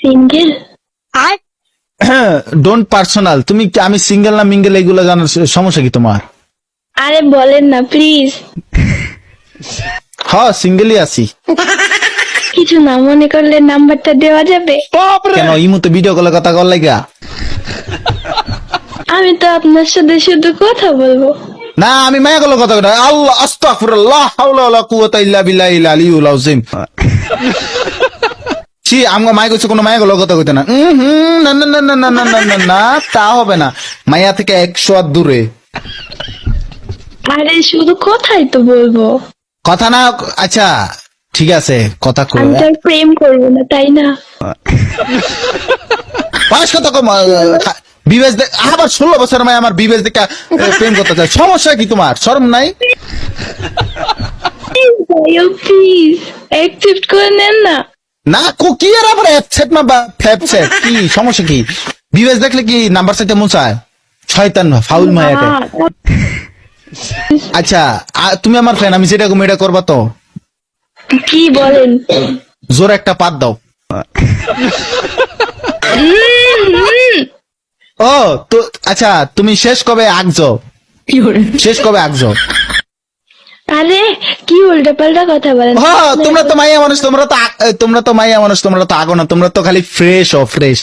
Single? Don't personal. তুমি আমি single না মিঙ্গেল এগুলো জানার সমস্যা কি তোমার? আরে বলেন না প্লিজ। হ্যাঁ সিঙ্গেলই আছি। কিছু না মনে করলে নাম্বারটা দেওয়া যাবে? কেন ইমুতে ভিডিও কলে কথা কর লাগা? আমি তো আপনার সাথে শুধু কথা বলবো। না আমি মায়া কলে কথা কই। আল্লাহ আস্তাগফিরুল্লাহ হাওলা ওয়ালা কুওয়াতা ইল্লা বিল্লাহিল আলিয়্যুল আযীম। ছি আমগো মায়া কইছে কোনো মায়া কলে কথা কইতে না। না না না না না না না না না তা হবে না। মায়া থেকে 100 হাত দূরে। আরে শুধু কথাই তো বলবো। কথা না আচ্ছা ঠিক আছে কথা কই। আমি তো আর প্রেম করবো না তাই না? বয়স কত কম বিবেচ আবার 16 বছর মায় আমার বিবেচ দেখে প্রেম করতে চায়। সমস্যা কি তোমার? শরম নাই? প্লিজ অ্যাকসেপ্ট করে নেন না। না কি আর আবার অ্যাপসেট না বা ফ্যাপসেট কি সমস্যা কি? বিবেচ দেখলে কি নাম্বার চাইতে মন চায়? শয়তান ফাউল মায়াতে। আচ্ছা তুমি আমার ফ্রেন্ড, আমি যেটা এটা করবা তো? কি বলেন? জোর একটা পাত দাও। ও তো আচ্ছা তুমি শেষ কবে আগছো? শেষ কবে আগছো? আরে কি উল্টা পাল্টা কথা বলেন? হ্যাঁ তোমরা তো মাইয়া মানুষ, তোমরা তো মাইয়া মানুষ, তোমরা তো আগো না, তোমরা তো খালি ফ্রেশ ও ফ্রেশ।